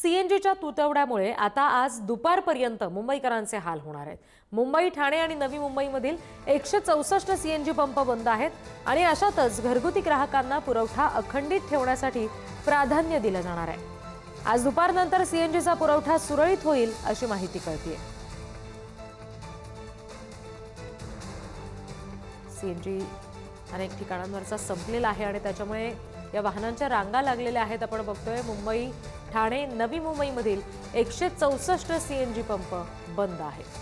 सीएनजीच्या तुटवड्यामुळे आता आज दुपारपर्यंत मुंबईकरांचे हाल होणार आहेत। मुंबई, ठाणे आणि नवी मुंबईमधील 164 सीएनजी पंप बंद आहेत आणि अशातच घरगुती ग्राहकांना पुरवठा अखंडित ठेवण्यासाठी प्राधान्य दिलं जाणार आहे। आज दुपारनंतर सीएनजीचा पुरवठा सुरळीत होईल अशी माहिती कळतेय। सीएनजी अनेक ठिकाणांवरचा संपलेला आहे आणि त्याच्यामुळे या वाहनांच्या रांगा लागलेल्या आहेत। आपण बघतोय मुंबई, ठाणे, नवी मुंबईमधील 164 सीएनजी पंप बंद आहेत।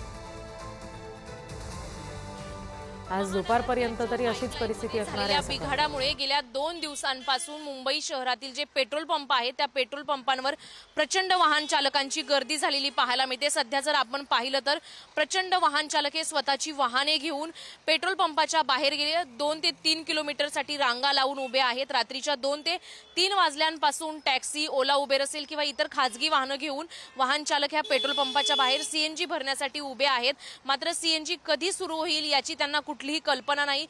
आज दुपारपर्यंत तरी अशीच परिस्थिती असणार आहे। बिघाडामुळे गेल्या 2 दिवसांपासून मुंबई शहरातील जे पेट्रोल पंप आहेत त्या पेट्रोल पंपांवर प्रचंड वाहन चालकांची गर्दी झालेली पाहायला मिळते। सध्या जर आपण पाहिलं तर प्रचंड वाहन चालक हे स्वतःची वाहने घेऊन पेट्रोल पंपाच्या बाहेर गेले 2 ते 3 किलोमीटरसाठी रांगा लावून उभे आहेत। रात्रीच्या 2 ते 3 वाजल्यापासून टॅक्सी, ओला उबेर असेल किंवा इतर खासगी वाहनं घेऊन वाहन चालक ह्या पेट्रोल पंपाच्या बाहेर सीएनजी भरण्यासाठी उभे आहेत। मात्र सीएनजी कधी सुरू होईल याची त्यांना कुठलीही कल्पना नाही।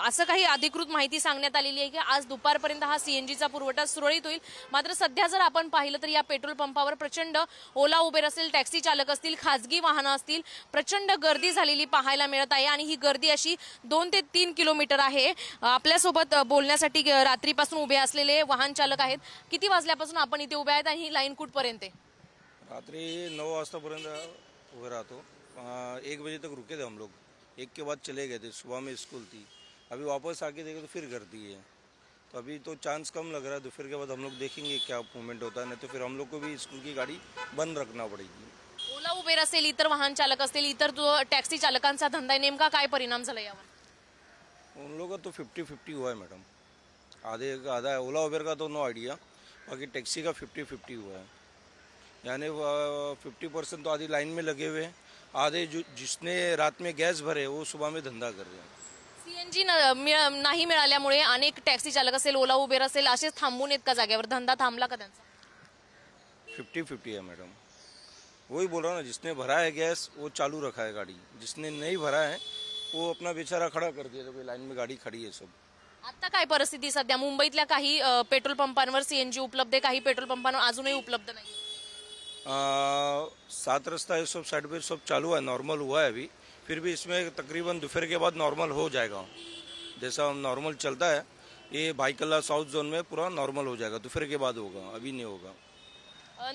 असं काही अधिकृत माहिती सांगण्यात आलेली आहे की आज दुपारपर्यंत हा सीएनजीचा पुरवठा सुरळीत होईल। मात्र सध्या जर आपण पाहिलं तर या पेट्रोल पंपावर प्रचंड ओला उबेर असेल, टॅक्सी चालक असतील, खासगी वाहनं असतील, प्रचंड गर्दी झालेली पाहायला मिळत आहे आणि ही गर्दी अशी 2 ते 3 किलोमीटर आहे। आपल्यासोबत बोलण्यासाठी रात्रीपासून उभे असलेले वाहन चालक आहेत। किती वाजल्यापासून आपण इथे उभे आहेत आणि ही लाईन कुठपर्यंत आहे? रात्री 9 वाजतापर्यंत उभे राहतो। 1 बजे तक रुके थे हम लोग, 1 के बाद चले गए थे। सुबह में स्कूल थी, अभी वापस आके देखे तो फिर गर्दी है। तो अभी तो चांस कम लग रहा है, दोपहर के बाद हम लोग देखेंगे क्या मूवमेंट होता है, नहीं तो फिर हम लोग को भी स्कूल की गाड़ी बंद रखना पड़ेगी। ओला उबेर असेल, इतर वाहन चालक असतील, इतर जो टॅक्सी चालकांचा धंदा आहे, नेमका काय परिणाम झाला यावर? उन लोगों का तो 50-50 हुआ है मैडम। आधा है ओला उबेर का, तो नो आइडिया। बाकी टैक्सी का 50-50 हुआ है, यानी 50% तो आधी लाइन में लगे हुए हैं, आधे जिसने रात में गैस भरे वो सुबह में धंधा कर रहे हैं। सीएनजी नाही मिळाल्यामुळे अनेक टॅक्सी चालक असेल, ओला उबेर असेल, असेच थांबून आहेत का जागेवर? धंदा थांबला का त्यांचा? 50-50 है मैडम। वही बोल रहा हूँ ना, जिसने भरा है गैस वो चालू रखा है गाड़ी, जिसने नहीं भरा है वो अपना बेचारा खड़ा कर दिया। तो लाइन में गाड़ी खड़ी है सब। आता काय परिस्थिती सध्या मुंबईतल्या काही पेट्रोल पंपांवर सीएनजी उपलब्ध आहे, काही पेट्रोल पंपांवर अजूनही उपलब्ध नाही? 7 रास्ता है, सब साइड पे सब चालू है, नॉर्मल हुआ है अभी। फिर भी इसमें तकरीबन दोपहर के बाद नॉर्मल हो जाएगा। जैसा नॉर्मल चलता है ये भाईकल्ला साउथ जोन में पूरा नॉर्मल हो जाएगा, दोपहर के बाद होगा, अभी नहीं होगा।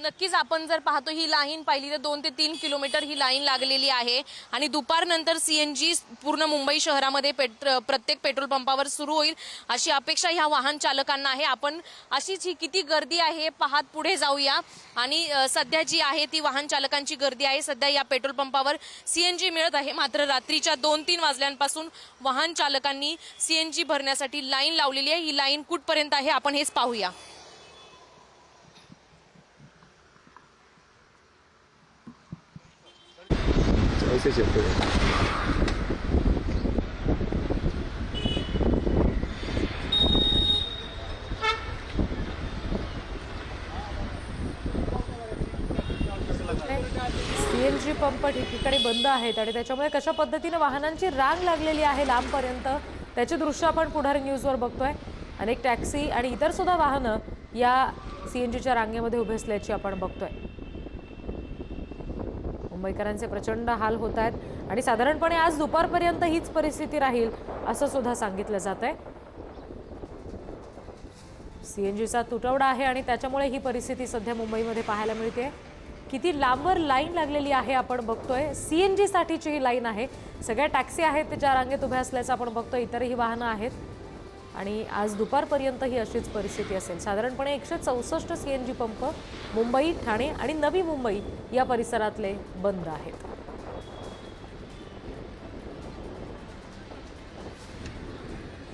नक्कीच आपण जर पाहतो ही लाईन पाहिली तर 2 ते 3 किलोमीटर ही लाईन लागलेली आहे आणि दुपारनंतर सीएनजी पूर्ण मुंबई शहरामध्ये प्रत्येक पेट्रोल पंपावर सुरू होईल अशी अपेक्षा ह्या वाहन चालकांना आहे। आपण अशीच ही किती गर्दी आहे पाहत पुढे जाऊया आणि सध्या जी आहे ती वाहन चालकांची गर्दी आहे। सध्या या पेट्रोल पंपावर सीएनजी मिळत आहे, मात्र रात्रीच्या 2-3 वाजल्यापासून वाहन चालकांनी सीएनजी भरण्यासाठी लाईन लावलेली आहे। ही लाईन कुठपर्यंत आहे आपण हेच पाहूया। ऐसे चलते हैं। सीएनजी पंप ठिकठिकाणी बंद आहेत आणि त्याच्यामुळे कशा पद्धतीने वाहनांची रांग लागलेली आहे लांबपर्यंत, त्याचे दृश्य आपण पुढारी न्यूजवर बघतोय। अनेक टॅक्सी आणि इतर सुद्धा वाहनं या सीएनजीच्या रांगेमध्ये उभे असल्याची आपण बघतोय। मुंबईकरांचे प्रचंड हाल होत आहेत आणि साधारणपणे आज दुपारपर्यंत हीच परिस्थिती राहील असं सुद्धा सांगितलं जातंय। सीएनजीचा तुटवडा आहे आणि त्याच्यामुळे ही परिस्थिती सध्या मुंबईमध्ये पाहायला मिळते। किती लांबवर लाईन लागलेली आहे आपण बघतोय। सीएनजी साठीची ही लाईन आहे, सगळ्या टॅक्सी आहेत ज्या रांगेत उभ्या असल्याचं आपण बघतोय, इतरही वाहनं आहेत आणि आज दुपारपर्यंत ही अशीच परिस्थिती असेल। साधारणपणे 164 सीएनजी पंप मुंबई, ठाणे आणि नवी मुंबई या परिसरातले बंद आहेत।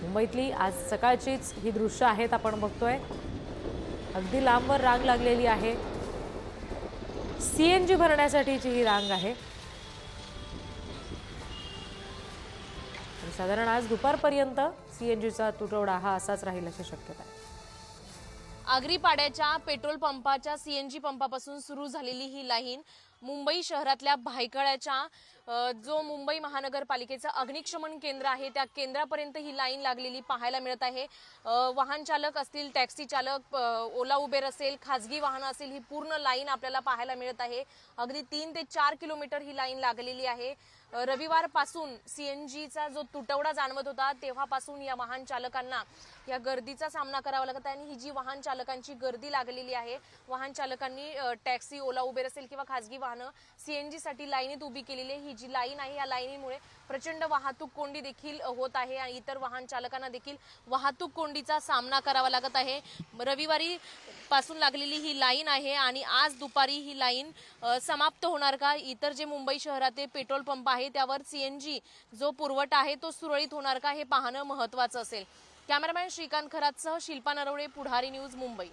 मुंबईतली आज सकाळचीच ही दृश्य आहेत आपण बघतोय। अगदी लांबवर रांग लागलेली आहे, सीएनजी भरण्यासाठीची ही रांग आहे आणि साधारण आज दुपारपर्यंत सीएनजीचा तुटवडा हा असाच राहील अशी शक्यता आहे। आगरीपाड्याच्या पेट्रोल पंपाच्या सीएनजी पंपापासून सुरू झालेली ही लाईन मुंबई शहरातल्या भायखळ्याच्या जो मुंबई महानगरपालिकेचं अग्निशमन केंद्र आहे त्या केंद्रापर्यंत ही लाईन लागलेली पाहायला मिळत आहे। वाहन चालक असतील, टॅक्सी चालक, ओला उबेर असेल, खाजगी वाहन असेल, ही पूर्ण लाईन आपल्याला पाहायला मिळत आहे। अगदी 3 ते 4 किलोमीटर ही लाईन लागलेली आहे। रविवारपासून सीएनजीचा जो तुटवडा जाणवत होता तेव्हापासून या वाहन चालकांना या गर्दीचा सामना करावा लागत आहे। आणि ही जी वाहन चालकांची गर्दी लागलेली आहे, वाहन चालकांनी टॅक्सी, ओला उबेर असेल किंवा खाजगी वाहनं सीएनजी साठी लाईनीत उभी केलेली आहे। ही जी लाईन आहे या लाईनीमुळे प्रचंड वाहतूक कोंडी देखील होत आहे आणि इतर वाहन चालकांना देखील वाहतूक कोंडीचा सामना करावा लागत आहे। रविवारी पासून लागलेली ही लाईन आहे आणि आज दुपारी ही लाईन समाप्त होणार का? इतर जे मुंबई शहरातील पेट्रोल पंप आहे त्यावर सीएनजी जो पुरवठा आहे तो सुरळीत होणार का हे पाहणं महत्त्वाचं असेल। कॅमेरामॅन श्रीकांत खरातसह शिल्पा नरवडे, पुढारी न्यूज, मुंबई।